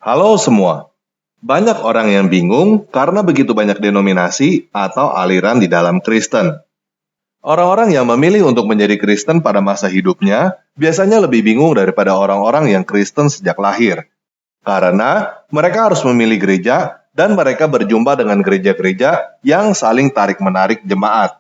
Halo semua. Banyak orang yang bingung karena begitu banyak denominasi atau aliran di dalam Kristen. Orang-orang yang memilih untuk menjadi Kristen pada masa hidupnya biasanya lebih bingung daripada orang-orang yang Kristen sejak lahir. Karena mereka harus memilih gereja dan mereka berjumpa dengan gereja-gereja yang saling tarik-menarik jemaat.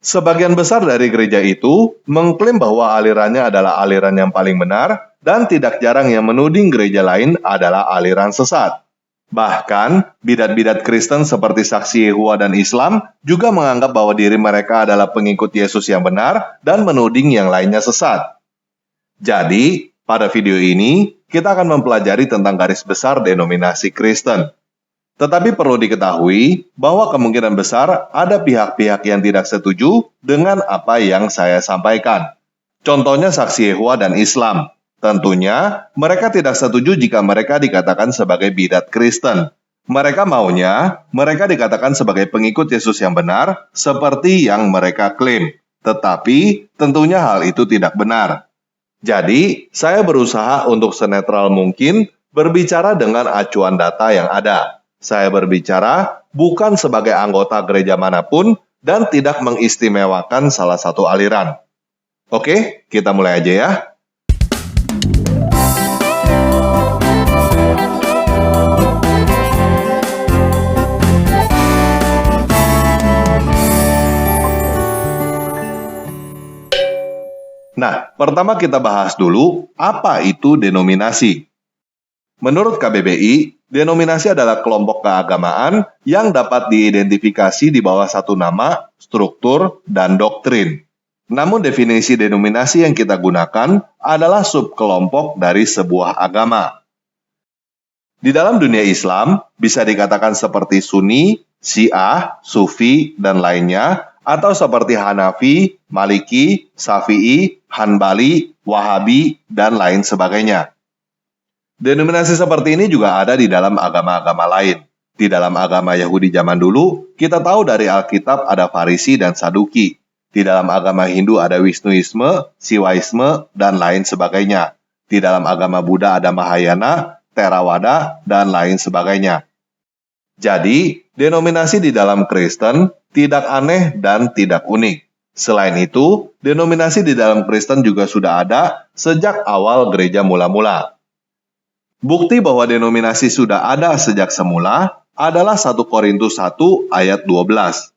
Sebagian besar dari gereja itu mengklaim bahwa alirannya adalah aliran yang paling benar dan tidak jarang yang menuding gereja lain adalah aliran sesat. Bahkan, bidat-bidat Kristen seperti Saksi Yehova dan Islam juga menganggap bahwa diri mereka adalah pengikut Yesus yang benar dan menuding yang lainnya sesat. Jadi, pada video ini, kita akan mempelajari tentang garis besar denominasi Kristen. Tetapi perlu diketahui bahwa kemungkinan besar ada pihak-pihak yang tidak setuju dengan apa yang saya sampaikan. Contohnya Saksi Yehova dan Islam. Tentunya, mereka tidak setuju jika mereka dikatakan sebagai bidat Kristen. Mereka maunya, mereka dikatakan sebagai pengikut Yesus yang benar, seperti yang mereka klaim. Tetapi, tentunya hal itu tidak benar. Jadi, saya berusaha untuk senetral mungkin berbicara dengan acuan data yang ada. Saya berbicara bukan sebagai anggota gereja manapun dan tidak mengistimewakan salah satu aliran. Oke, kita mulai aja ya. Nah, pertama kita bahas dulu apa itu denominasi. Menurut KBBI, denominasi adalah kelompok keagamaan yang dapat diidentifikasi di bawah satu nama, struktur, dan doktrin. Namun definisi denominasi yang kita gunakan adalah subkelompok dari sebuah agama. Di dalam dunia Islam, bisa dikatakan seperti Sunni, Syiah, Sufi, dan lainnya, atau seperti Hanafi, Maliki, Syafi'i, Hanbali, Wahabi, dan lain sebagainya. Denominasi seperti ini juga ada di dalam agama-agama lain. Di dalam agama Yahudi zaman dulu, kita tahu dari Alkitab ada Farisi dan Saduki. Di dalam agama Hindu ada Wisnuisme, Siwaisme, dan lain sebagainya. Di dalam agama Buddha ada Mahayana, Theravada, dan lain sebagainya. Jadi, denominasi di dalam Kristen tidak aneh dan tidak unik. Selain itu, denominasi di dalam Kristen juga sudah ada sejak awal gereja mula-mula. Bukti bahwa denominasi sudah ada sejak semula adalah 1 Korintus 1 ayat 12.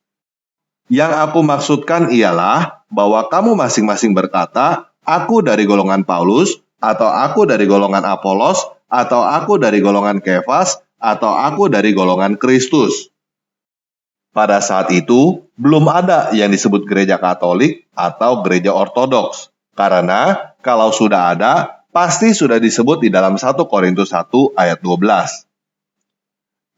Yang aku maksudkan ialah bahwa kamu masing-masing berkata, aku dari golongan Paulus, atau aku dari golongan Apolos, atau aku dari golongan Kefas, atau aku dari golongan Kristus. Pada saat itu, belum ada yang disebut gereja Katolik atau gereja Ortodoks. Karena kalau sudah ada, pasti sudah disebut di dalam 1 Korintus 1 ayat 12.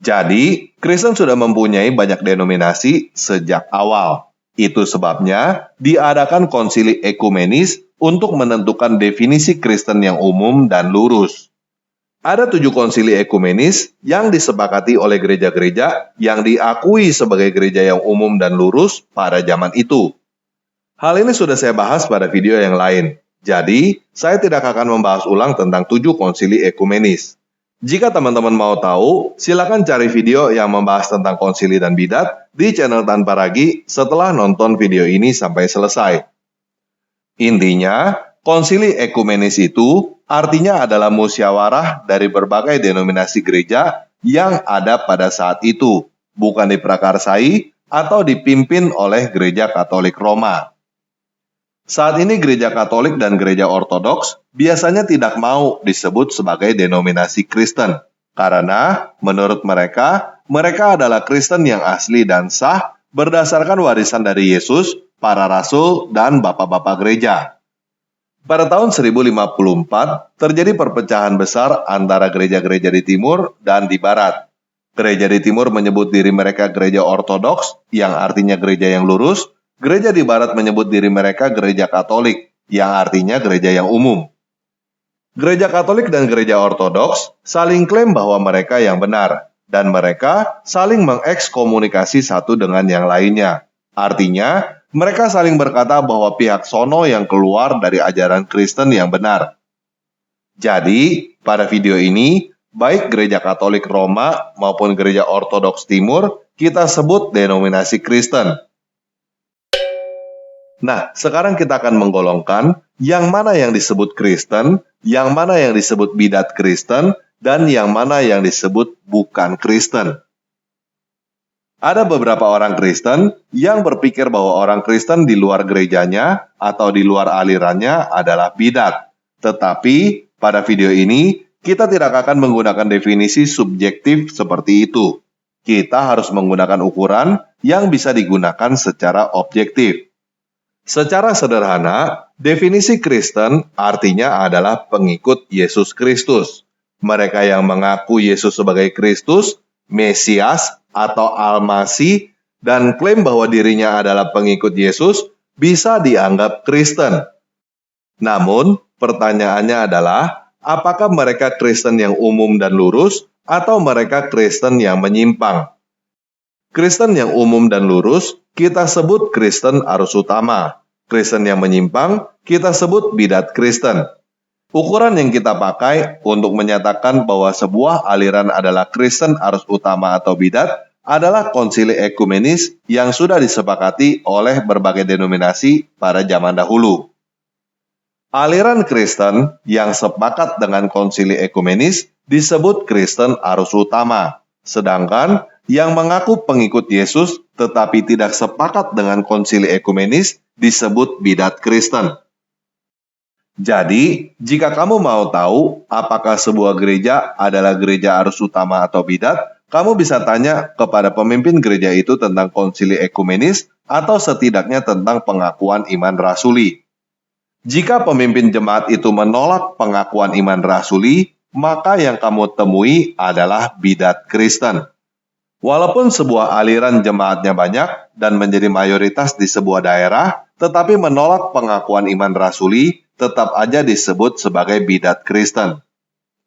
Jadi, Kristen sudah mempunyai banyak denominasi sejak awal. Itu sebabnya diadakan konsili ekumenis untuk menentukan definisi Kristen yang umum dan lurus. Ada 7 konsili ekumenis yang disepakati oleh gereja-gereja yang diakui sebagai gereja yang umum dan lurus pada zaman itu. Hal ini sudah saya bahas pada video yang lain. Jadi, saya tidak akan membahas ulang tentang 7 konsili ekumenis. Jika teman-teman mau tahu, silakan cari video yang membahas tentang konsili dan bidat di channel Tanpa Ragi setelah nonton video ini sampai selesai. Intinya, konsili ekumenis itu artinya adalah musyawarah dari berbagai denominasi gereja yang ada pada saat itu, bukan diprakarsai atau dipimpin oleh gereja Katolik Roma. Saat ini gereja Katolik dan gereja Ortodoks biasanya tidak mau disebut sebagai denominasi Kristen, karena menurut mereka adalah Kristen yang asli dan sah berdasarkan warisan dari Yesus, para rasul, dan bapak-bapak gereja. Pada tahun 1054, terjadi perpecahan besar antara gereja-gereja di timur dan di barat. Gereja di timur menyebut diri mereka gereja Ortodoks, yang artinya gereja yang lurus. Gereja di barat menyebut diri mereka gereja Katolik, yang artinya gereja yang umum. Gereja Katolik dan gereja Ortodoks saling klaim bahwa mereka yang benar, dan mereka saling mengekskomunikasi satu dengan yang lainnya. Artinya, mereka saling berkata bahwa pihak sono yang keluar dari ajaran Kristen yang benar. Jadi, pada video ini, baik gereja Katolik Roma maupun gereja Ortodoks Timur, kita sebut denominasi Kristen. Nah, sekarang kita akan menggolongkan yang mana yang disebut Kristen, yang mana yang disebut bidat Kristen, dan yang mana yang disebut bukan Kristen. Ada beberapa orang Kristen yang berpikir bahwa orang Kristen di luar gerejanya atau di luar alirannya adalah bidat. Tetapi pada video ini kita tidak akan menggunakan definisi subjektif seperti itu. Kita harus menggunakan ukuran yang bisa digunakan secara objektif. Secara sederhana, definisi Kristen artinya adalah pengikut Yesus Kristus. Mereka yang mengaku Yesus sebagai Kristus, Mesias, atau Al-Masih, dan klaim bahwa dirinya adalah pengikut Yesus, bisa dianggap Kristen. Namun, pertanyaannya adalah, apakah mereka Kristen yang umum dan lurus, atau mereka Kristen yang menyimpang? Kristen yang umum dan lurus, kita sebut Kristen arus utama. Kristen yang menyimpang, kita sebut bidat Kristen. Ukuran yang kita pakai untuk menyatakan bahwa sebuah aliran adalah Kristen arus utama atau bidat adalah konsili ekumenis yang sudah disepakati oleh berbagai denominasi pada zaman dahulu. Aliran Kristen yang sepakat dengan konsili ekumenis disebut Kristen arus utama, sedangkan yang mengaku pengikut Yesus tetapi tidak sepakat dengan konsili ekumenis disebut bidat Kristen. Jadi, jika kamu mau tahu apakah sebuah gereja adalah gereja arus utama atau bidat, kamu bisa tanya kepada pemimpin gereja itu tentang konsili ekumenis atau setidaknya tentang pengakuan iman rasuli. Jika pemimpin jemaat itu menolak pengakuan iman rasuli, maka yang kamu temui adalah bidat Kristen. Walaupun sebuah aliran jemaatnya banyak dan menjadi mayoritas di sebuah daerah, tetapi menolak pengakuan iman rasuli, tetap aja disebut sebagai bidat Kristen.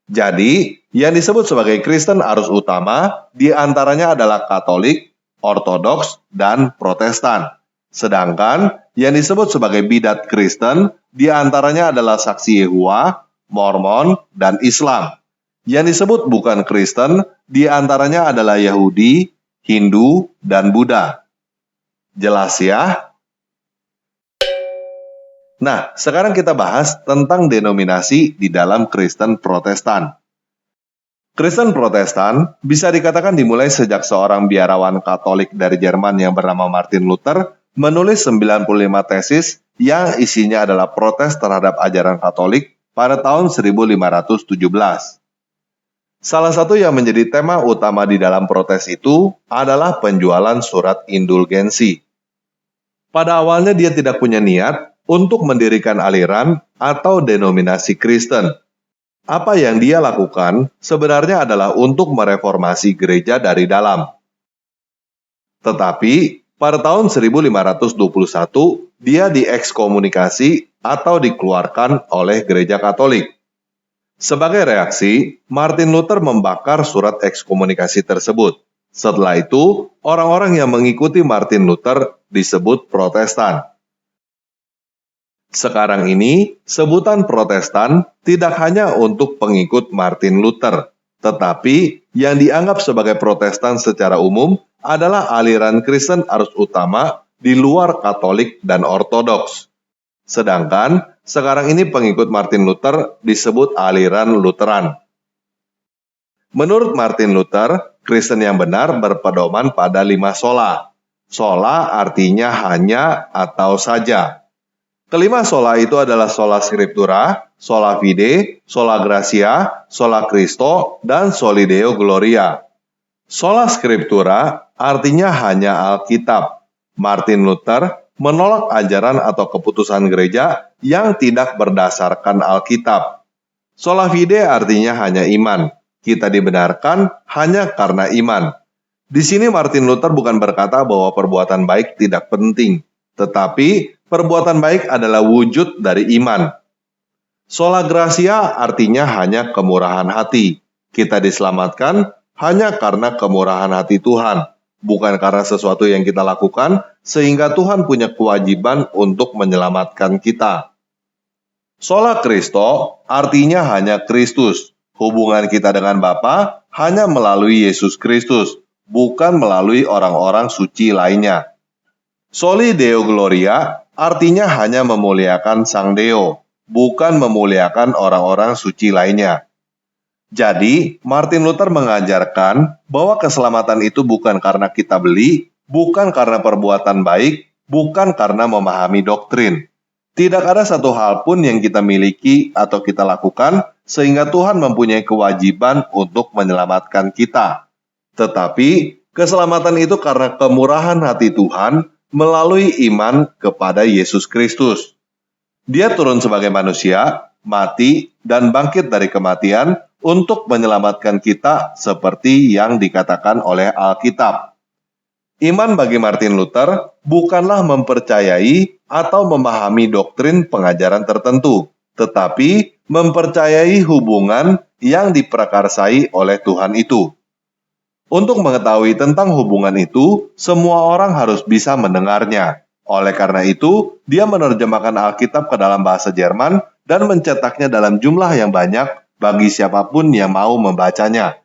Jadi, yang disebut sebagai Kristen arus utama, diantaranya adalah Katolik, Ortodoks, dan Protestan. Sedangkan, yang disebut sebagai bidat Kristen, diantaranya adalah Saksi Yehova, Mormon, dan Islam. Yang disebut bukan Kristen, diantaranya adalah Yahudi, Hindu, dan Buddha. Jelas ya? Nah, sekarang kita bahas tentang denominasi di dalam Kristen Protestan. Kristen Protestan bisa dikatakan dimulai sejak seorang biarawan Katolik dari Jerman yang bernama Martin Luther menulis 95 tesis yang isinya adalah protes terhadap ajaran Katolik pada tahun 1517. Salah satu yang menjadi tema utama di dalam protes itu adalah penjualan surat indulgensi. Pada awalnya dia tidak punya niat untuk mendirikan aliran atau denominasi Kristen. Apa yang dia lakukan sebenarnya adalah untuk mereformasi gereja dari dalam. Tetapi pada tahun 1521 dia diekskomunikasi atau dikeluarkan oleh gereja Katolik. Sebagai reaksi, Martin Luther membakar surat ekskomunikasi tersebut. Setelah itu, orang-orang yang mengikuti Martin Luther disebut Protestan. Sekarang ini, sebutan Protestan tidak hanya untuk pengikut Martin Luther, tetapi yang dianggap sebagai Protestan secara umum adalah aliran Kristen arus utama di luar Katolik dan Ortodoks. Sedangkan, sekarang ini pengikut Martin Luther disebut aliran Lutheran. Menurut Martin Luther, Kristen yang benar berpedoman pada 5 sola. Sola artinya hanya atau saja. Kelima sola itu adalah sola scriptura, sola fide, sola gratia, sola Christo, dan soli Deo gloria. Sola scriptura artinya hanya Alkitab. Martin Luther menolak ajaran atau keputusan gereja yang tidak berdasarkan Alkitab. Sola fide artinya hanya iman. Kita dibenarkan hanya karena iman. Di sini Martin Luther bukan berkata bahwa perbuatan baik tidak penting, tetapi perbuatan baik adalah wujud dari iman. Sola gratia artinya hanya kemurahan hati. Kita diselamatkan hanya karena kemurahan hati Tuhan, bukan karena sesuatu yang kita lakukan, sehingga Tuhan punya kewajiban untuk menyelamatkan kita. Sola Christo artinya hanya Kristus. Hubungan kita dengan Bapa hanya melalui Yesus Kristus, bukan melalui orang-orang suci lainnya. Soli Deo Gloria artinya hanya memuliakan Sang Deo, bukan memuliakan orang-orang suci lainnya. Jadi, Martin Luther mengajarkan bahwa keselamatan itu bukan karena kita beli, bukan karena perbuatan baik, bukan karena memahami doktrin. Tidak ada satu hal pun yang kita miliki atau kita lakukan sehingga Tuhan mempunyai kewajiban untuk menyelamatkan kita. Tetapi, keselamatan itu karena kemurahan hati Tuhan melalui iman kepada Yesus Kristus. Dia turun sebagai manusia, mati, dan bangkit dari kematian untuk menyelamatkan kita seperti yang dikatakan oleh Alkitab. Iman bagi Martin Luther bukanlah mempercayai atau memahami doktrin pengajaran tertentu, tetapi mempercayai hubungan yang diprakarsai oleh Tuhan itu. Untuk mengetahui tentang hubungan itu, semua orang harus bisa mendengarnya. Oleh karena itu, dia menerjemahkan Alkitab ke dalam bahasa Jerman dan mencetaknya dalam jumlah yang banyak bagi siapapun yang mau membacanya.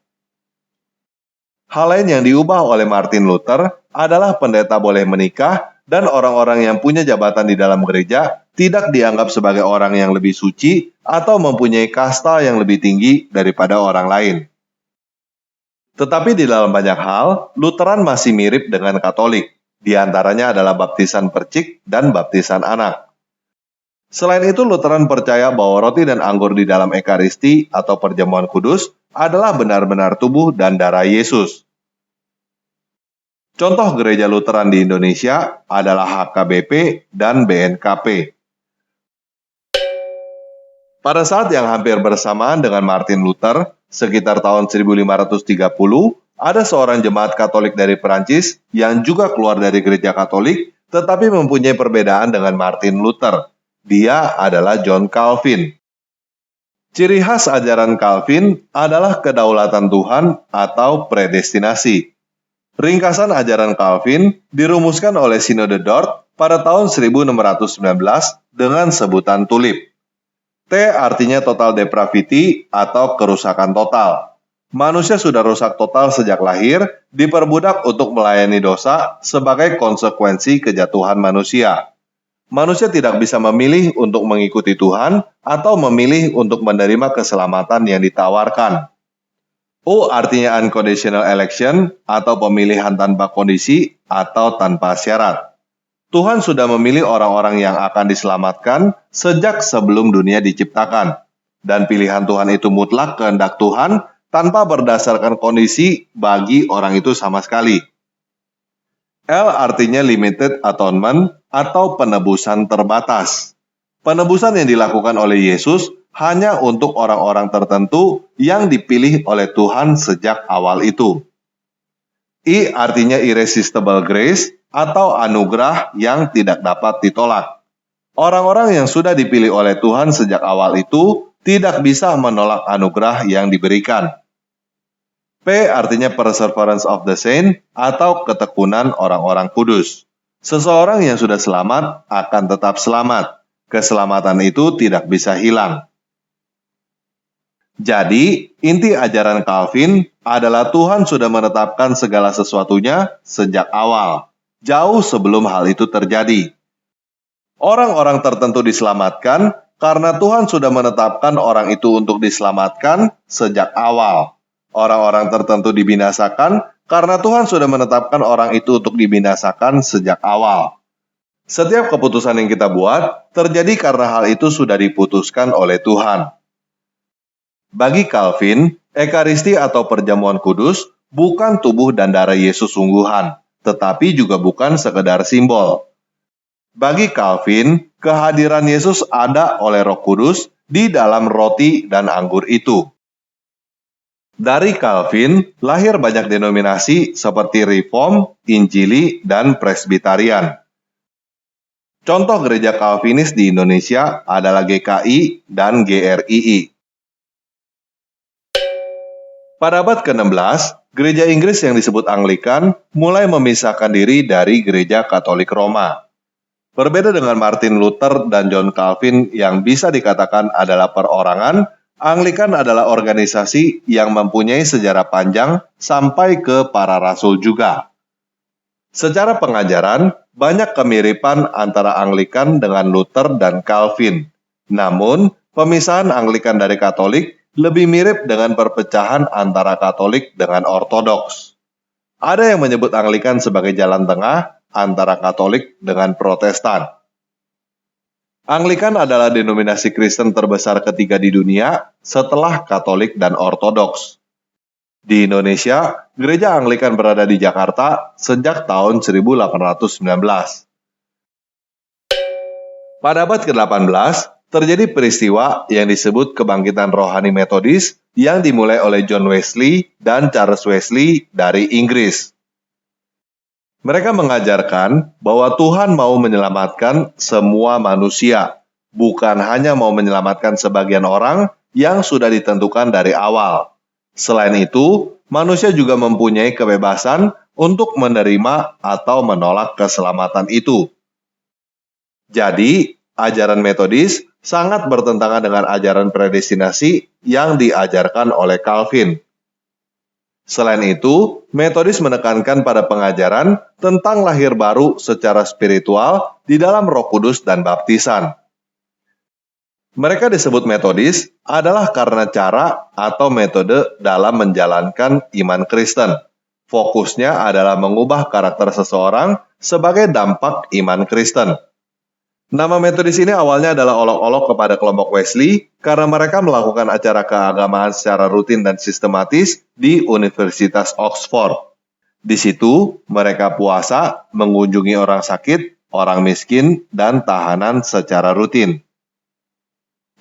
Hal lain yang diubah oleh Martin Luther adalah pendeta boleh menikah dan orang-orang yang punya jabatan di dalam gereja tidak dianggap sebagai orang yang lebih suci atau mempunyai kasta yang lebih tinggi daripada orang lain. Tetapi di dalam banyak hal, Lutheran masih mirip dengan Katolik. Di antaranya adalah baptisan percik dan baptisan anak. Selain itu, Lutheran percaya bahwa roti dan anggur di dalam Ekaristi atau perjamuan kudus adalah benar-benar tubuh dan darah Yesus. Contoh gereja Lutheran di Indonesia adalah HKBP dan BNKP. Pada saat yang hampir bersamaan dengan Martin Luther, sekitar tahun 1530, ada seorang jemaat Katolik dari Perancis yang juga keluar dari gereja Katolik, tetapi mempunyai perbedaan dengan Martin Luther. Dia adalah John Calvin. Ciri khas ajaran Calvin adalah kedaulatan Tuhan atau predestinasi. Ringkasan ajaran Calvin dirumuskan oleh Sinode Dort pada tahun 1619 dengan sebutan tulip. T artinya total depravity atau kerusakan total. Manusia sudah rusak total sejak lahir, diperbudak untuk melayani dosa sebagai konsekuensi kejatuhan manusia. Manusia tidak bisa memilih untuk mengikuti Tuhan atau memilih untuk menerima keselamatan yang ditawarkan. U artinya unconditional election atau pemilihan tanpa kondisi atau tanpa syarat. Tuhan sudah memilih orang-orang yang akan diselamatkan sejak sebelum dunia diciptakan. Dan pilihan Tuhan itu mutlak kehendak Tuhan tanpa berdasarkan kondisi bagi orang itu sama sekali. L artinya limited atonement atau penebusan terbatas. Penebusan yang dilakukan oleh Yesus hanya untuk orang-orang tertentu yang dipilih oleh Tuhan sejak awal itu. I artinya irresistible grace atau anugerah yang tidak dapat ditolak. Orang-orang yang sudah dipilih oleh Tuhan sejak awal itu tidak bisa menolak anugerah yang diberikan. P artinya perseverance of the saint atau ketekunan orang-orang kudus. Seseorang yang sudah selamat akan tetap selamat. Keselamatan itu tidak bisa hilang. Jadi, inti ajaran Calvin adalah Tuhan sudah menetapkan segala sesuatunya sejak awal, jauh sebelum hal itu terjadi. Orang-orang tertentu diselamatkan karena Tuhan sudah menetapkan orang itu untuk diselamatkan sejak awal. Orang-orang tertentu dibinasakan karena Tuhan sudah menetapkan orang itu untuk dibinasakan sejak awal. Setiap keputusan yang kita buat terjadi karena hal itu sudah diputuskan oleh Tuhan. Bagi Calvin, Ekaristi atau perjamuan kudus bukan tubuh dan darah Yesus sungguhan, tetapi juga bukan sekedar simbol. Bagi Calvin, kehadiran Yesus ada oleh Roh Kudus di dalam roti dan anggur itu. Dari Calvin, lahir banyak denominasi seperti Reform, Injili, dan Presbyterian. Contoh gereja Calvinis di Indonesia adalah GKI dan GRII. Pada abad ke-16, gereja Inggris yang disebut Anglikan mulai memisahkan diri dari gereja Katolik Roma. Berbeda dengan Martin Luther dan John Calvin yang bisa dikatakan adalah perorangan, Anglikan adalah organisasi yang mempunyai sejarah panjang sampai ke para rasul juga. Secara pengajaran, banyak kemiripan antara Anglikan dengan Luther dan Calvin. Namun, pemisahan Anglikan dari Katolik lebih mirip dengan perpecahan antara Katolik dengan Ortodoks. Ada yang menyebut Anglikan sebagai jalan tengah antara Katolik dengan Protestan. Anglikan adalah denominasi Kristen terbesar ketiga di dunia setelah Katolik dan Ortodoks. Di Indonesia, Gereja Anglikan berada di Jakarta sejak tahun 1819. Pada abad ke-18, terjadi peristiwa yang disebut kebangkitan rohani Metodis yang dimulai oleh John Wesley dan Charles Wesley dari Inggris. Mereka mengajarkan bahwa Tuhan mau menyelamatkan semua manusia, bukan hanya mau menyelamatkan sebagian orang yang sudah ditentukan dari awal. Selain itu, manusia juga mempunyai kebebasan untuk menerima atau menolak keselamatan itu. Jadi, ajaran Metodis sangat bertentangan dengan ajaran predestinasi yang diajarkan oleh Calvin. Selain itu, Metodis menekankan pada pengajaran tentang lahir baru secara spiritual di dalam Roh Kudus dan baptisan. Mereka disebut Metodis adalah karena cara atau metode dalam menjalankan iman Kristen. Fokusnya adalah mengubah karakter seseorang sebagai dampak iman Kristen. Nama Metodis ini awalnya adalah olok-olok kepada kelompok Wesley karena mereka melakukan acara keagamaan secara rutin dan sistematis di Universitas Oxford. Di situ, mereka puasa, mengunjungi orang sakit, orang miskin, dan tahanan secara rutin.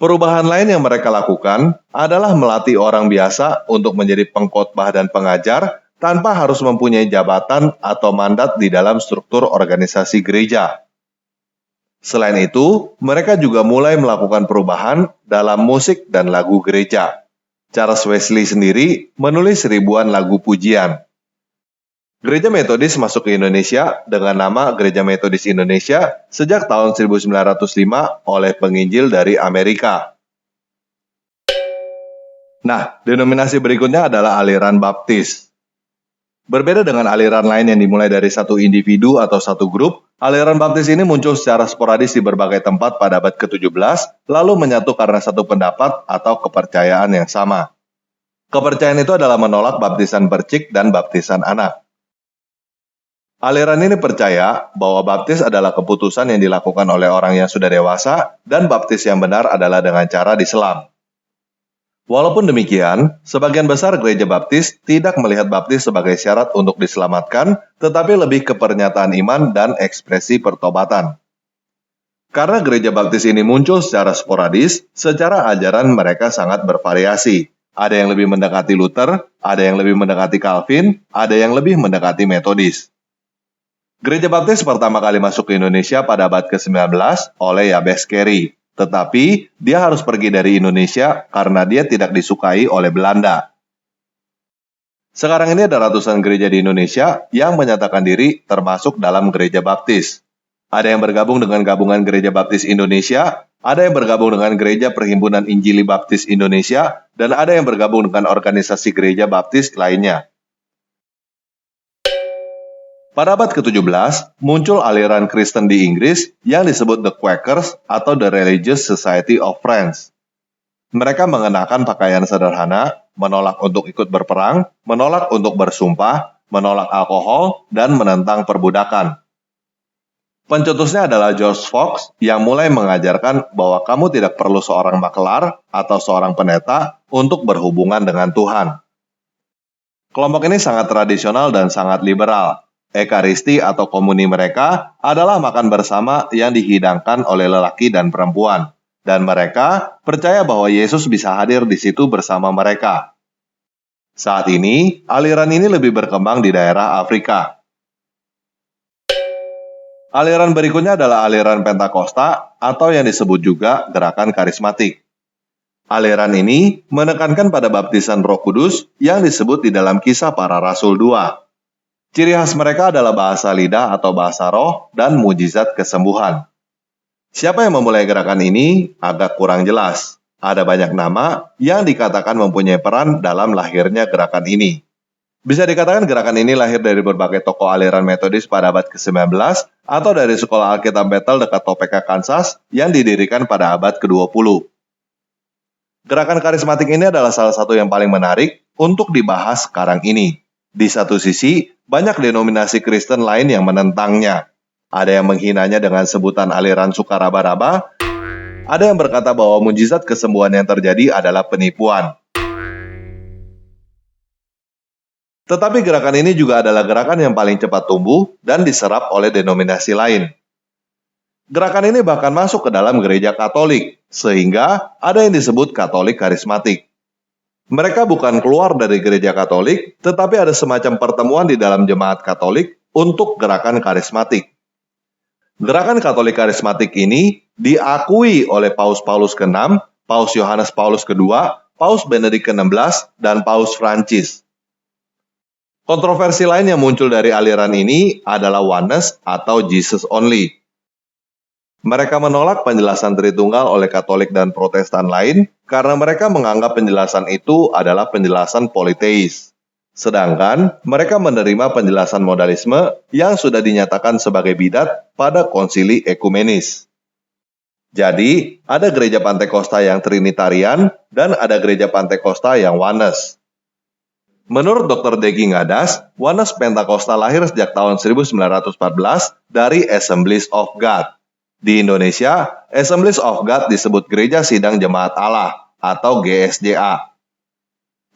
Perubahan lain yang mereka lakukan adalah melatih orang biasa untuk menjadi pengkhotbah dan pengajar tanpa harus mempunyai jabatan atau mandat di dalam struktur organisasi gereja. Selain itu, mereka juga mulai melakukan perubahan dalam musik dan lagu gereja. Charles Wesley sendiri menulis ribuan lagu pujian. Gereja Metodis masuk ke Indonesia dengan nama Gereja Metodis Indonesia sejak tahun 1905 oleh penginjil dari Amerika. Nah, denominasi berikutnya adalah aliran baptis. Berbeda dengan aliran lain yang dimulai dari satu individu atau satu grup, aliran baptis ini muncul secara sporadis di berbagai tempat pada abad ke-17, lalu menyatu karena satu pendapat atau kepercayaan yang sama. Kepercayaan itu adalah menolak baptisan percik dan baptisan anak. Aliran ini percaya bahwa baptis adalah keputusan yang dilakukan oleh orang yang sudah dewasa dan baptis yang benar adalah dengan cara diselam. Walaupun demikian, sebagian besar gereja baptis tidak melihat baptis sebagai syarat untuk diselamatkan, tetapi lebih ke pernyataan iman dan ekspresi pertobatan. Karena gereja baptis ini muncul secara sporadis, secara ajaran mereka sangat bervariasi. Ada yang lebih mendekati Luther, ada yang lebih mendekati Calvin, ada yang lebih mendekati Metodis. Gereja baptis pertama kali masuk ke Indonesia pada abad ke-19 oleh Jabez Carey. Tetapi, dia harus pergi dari Indonesia karena dia tidak disukai oleh Belanda. Sekarang ini ada ratusan gereja di Indonesia yang menyatakan diri termasuk dalam gereja baptis. Ada yang bergabung dengan Gabungan Gereja Baptis Indonesia, ada yang bergabung dengan Gereja Perhimpunan Injili Baptis Indonesia, dan ada yang bergabung dengan organisasi gereja baptis lainnya. Pada abad ke-17, muncul aliran Kristen di Inggris yang disebut The Quakers atau The Religious Society of Friends. Mereka mengenakan pakaian sederhana, menolak untuk ikut berperang, menolak untuk bersumpah, menolak alkohol, dan menentang perbudakan. Pencetusnya adalah George Fox yang mulai mengajarkan bahwa kamu tidak perlu seorang makelar atau seorang pendeta untuk berhubungan dengan Tuhan. Kelompok ini sangat tradisional dan sangat liberal. Ekaristi atau komuni mereka adalah makan bersama yang dihidangkan oleh lelaki dan perempuan, dan mereka percaya bahwa Yesus bisa hadir di situ bersama mereka. Saat ini, aliran ini lebih berkembang di daerah Afrika. Aliran berikutnya adalah aliran Pentakosta atau yang disebut juga gerakan karismatik. Aliran ini menekankan pada baptisan Roh Kudus yang disebut di dalam Kisah Para Rasul 2. Ciri khas mereka adalah bahasa lidah atau bahasa roh dan mujizat kesembuhan. Siapa yang memulai gerakan ini agak kurang jelas. Ada banyak nama yang dikatakan mempunyai peran dalam lahirnya gerakan ini. Bisa dikatakan gerakan ini lahir dari berbagai tokoh aliran metodis pada abad ke-19 atau dari sekolah Alkitab Bethel dekat Topeka, Kansas yang didirikan pada abad ke-20. Gerakan karismatik ini adalah salah satu yang paling menarik untuk dibahas sekarang ini. Di satu sisi, banyak denominasi Kristen lain yang menentangnya. Ada yang menghinanya dengan sebutan aliran suka raba-raba, ada yang berkata bahwa mujizat kesembuhan yang terjadi adalah penipuan. Tetapi gerakan ini juga adalah gerakan yang paling cepat tumbuh dan diserap oleh denominasi lain. Gerakan ini bahkan masuk ke dalam gereja Katolik, sehingga ada yang disebut Katolik karismatik. Mereka bukan keluar dari gereja Katolik, tetapi ada semacam pertemuan di dalam jemaat Katolik untuk gerakan karismatik. Gerakan Katolik karismatik ini diakui oleh Paus Paulus ke-6, Paus Yohanes Paulus II, Paus Benedict ke-16, dan Paus Prancis. Kontroversi lain yang muncul dari aliran ini adalah oneness atau Jesus only. Mereka menolak penjelasan Tritunggal oleh Katolik dan Protestan lain karena mereka menganggap penjelasan itu adalah penjelasan politeis. Sedangkan mereka menerima penjelasan modalisme yang sudah dinyatakan sebagai bidat pada konsili ekumenis. Jadi, ada gereja Pantekosta yang Trinitarian dan ada gereja Pantekosta yang oneness. Menurut Dr. Degi Ngadas, oneness Pentakosta lahir sejak tahun 1914 dari Assemblies of God. Di Indonesia, Assemblies of God disebut Gereja Sidang Jemaat Allah atau GSJA.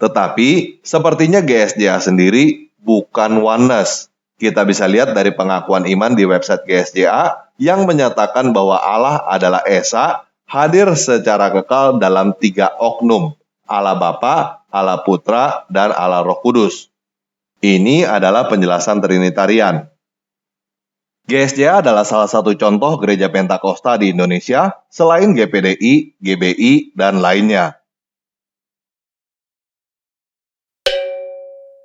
Tetapi, sepertinya GSJA sendiri bukan oneness. Kita bisa lihat dari pengakuan iman di website GSJA yang menyatakan bahwa Allah adalah Esa, hadir secara kekal dalam 3 oknum, Allah Bapa, Allah Putra, dan Allah Roh Kudus. Ini adalah penjelasan Trinitarian. GSJA adalah salah satu contoh gereja Pentakosta di Indonesia selain GPDI, GBI, dan lainnya.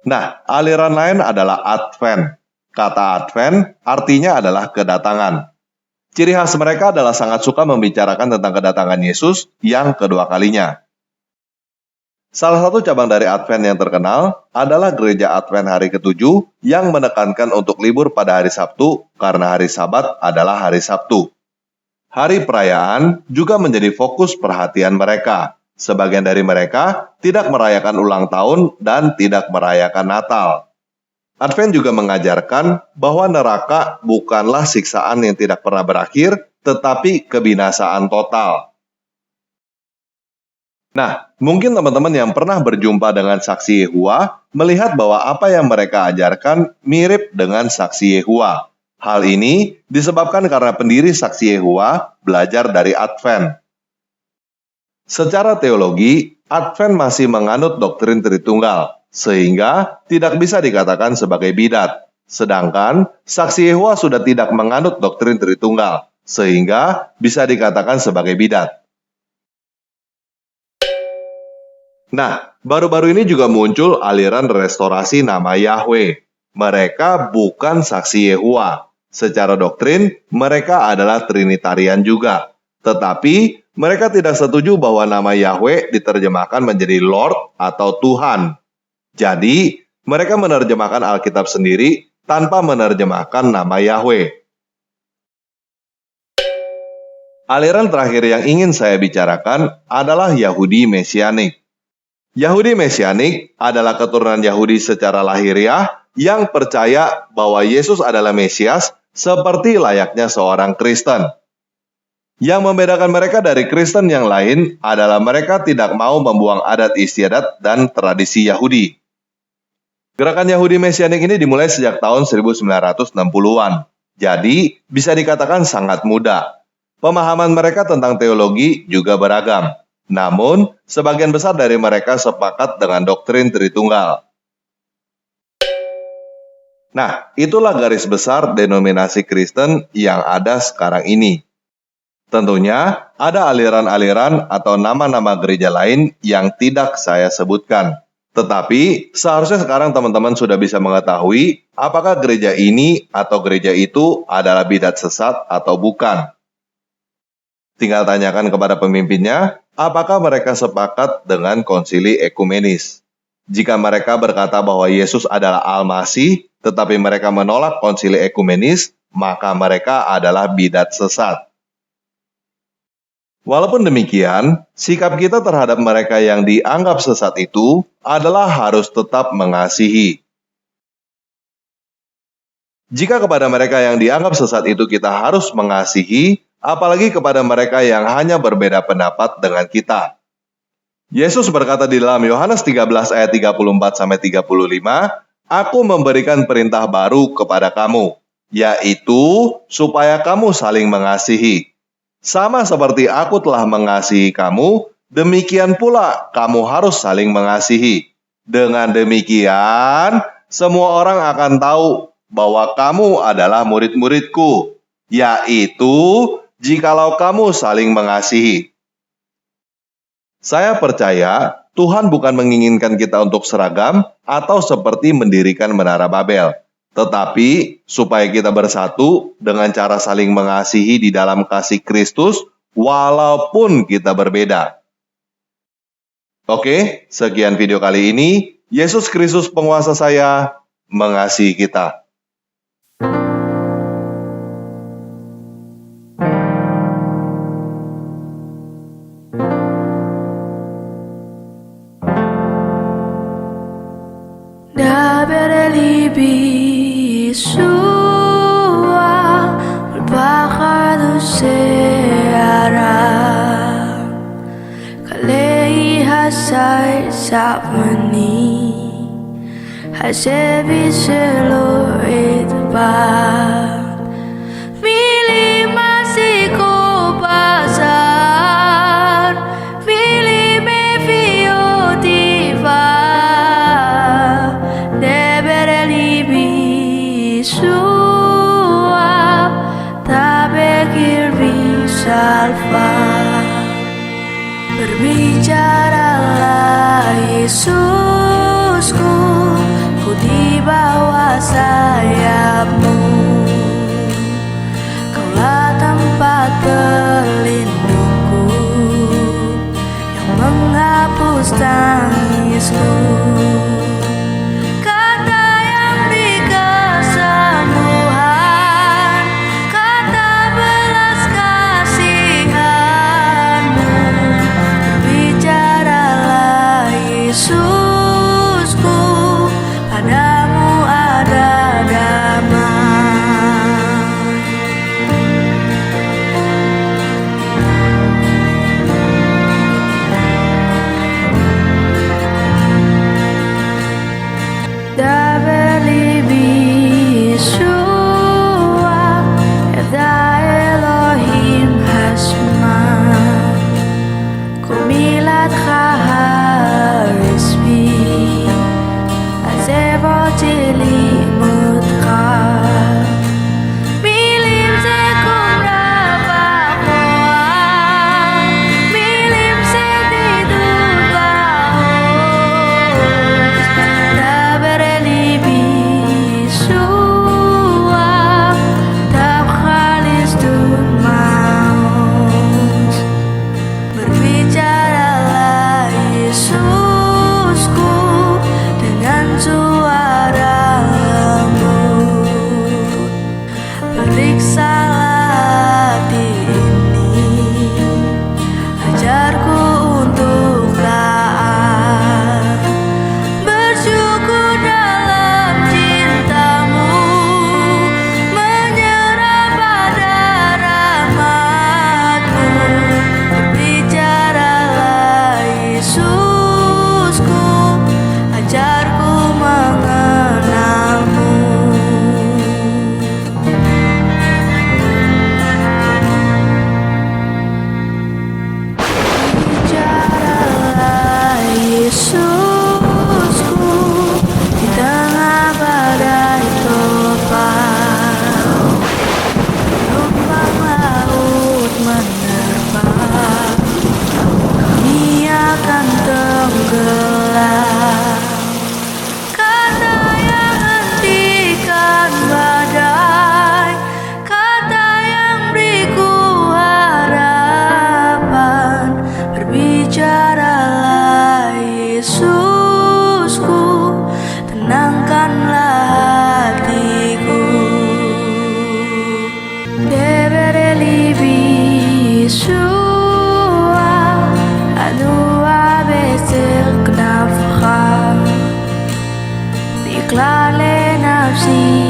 Nah, aliran lain adalah Advent. Kata Advent artinya adalah kedatangan. Ciri khas mereka adalah sangat suka membicarakan tentang kedatangan Yesus yang kedua kalinya. Salah satu cabang dari Advent yang terkenal adalah Gereja Advent Hari ke-7 yang menekankan untuk libur pada hari Sabtu karena hari Sabat adalah hari Sabtu. Hari perayaan juga menjadi fokus perhatian mereka. Sebagian dari mereka tidak merayakan ulang tahun dan tidak merayakan Natal. Advent juga mengajarkan bahwa neraka bukanlah siksaan yang tidak pernah berakhir, tetapi kebinasaan total. Nah, mungkin teman-teman yang pernah berjumpa dengan saksi Yehua melihat bahwa apa yang mereka ajarkan mirip dengan saksi Yehua. Hal ini disebabkan karena pendiri saksi Yehua belajar dari Advent. Secara teologi, Advent masih menganut doktrin Tritunggal, sehingga tidak bisa dikatakan sebagai bidat. Sedangkan saksi Yehua sudah tidak menganut doktrin Tritunggal, sehingga bisa dikatakan sebagai bidat. Nah, baru-baru ini juga muncul aliran restorasi nama Yahweh. Mereka bukan saksi Yehua. Secara doktrin, mereka adalah Trinitarian juga. Tetapi, mereka tidak setuju bahwa nama Yahweh diterjemahkan menjadi Lord atau Tuhan. Jadi, mereka menerjemahkan Alkitab sendiri tanpa menerjemahkan nama Yahweh. Aliran terakhir yang ingin saya bicarakan adalah Yahudi Mesianik. Yahudi Mesianik adalah keturunan Yahudi secara lahiriah yang percaya bahwa Yesus adalah Mesias seperti layaknya seorang Kristen. Yang membedakan mereka dari Kristen yang lain adalah mereka tidak mau membuang adat istiadat dan tradisi Yahudi. Gerakan Yahudi Mesianik ini dimulai sejak tahun 1960-an. Jadi, bisa dikatakan sangat muda. Pemahaman mereka tentang teologi juga beragam. Namun, sebagian besar dari mereka sepakat dengan doktrin Tritunggal. Nah, itulah garis besar denominasi Kristen yang ada sekarang ini. Tentunya, ada aliran-aliran atau nama-nama gereja lain yang tidak saya sebutkan. Tetapi, seharusnya sekarang teman-teman sudah bisa mengetahui apakah gereja ini atau gereja itu adalah bidat sesat atau bukan. Tinggal tanyakan kepada pemimpinnya, apakah mereka sepakat dengan konsili ekumenis. Jika mereka berkata bahwa Yesus adalah Al-Masih, tetapi mereka menolak konsili ekumenis, maka mereka adalah bidat sesat. Walaupun demikian, sikap kita terhadap mereka yang dianggap sesat itu adalah harus tetap mengasihi. Jika kepada mereka yang dianggap sesat itu kita harus mengasihi, apalagi kepada mereka yang hanya berbeda pendapat dengan kita. Yesus berkata di dalam Yohanes 13 ayat 34-35, "Aku memberikan perintah baru kepada kamu, yaitu supaya kamu saling mengasihi. Sama seperti aku telah mengasihi kamu, demikian pula kamu harus saling mengasihi. Dengan demikian, semua orang akan tahu bahwa kamu adalah murid-muridku, yaitu jikalau kamu saling mengasihi." Saya percaya Tuhan bukan menginginkan kita untuk seragam atau seperti mendirikan menara Babel, tetapi supaya kita bersatu dengan cara saling mengasihi di dalam kasih Kristus walaupun kita berbeda. Oke, sekian video kali ini. Yesus Kristus penguasa saya mengasihi kita. Yeshua berbakar searah kalei hasai sapmani hasebi seloit ba mili masiko pasar mili me fiotiva Yeshua tabekir bisalfa berbicaralah Yesusku, ku di bawah sayapmu, kaulah tempat berlindungku yang menghapus tangisku. kasih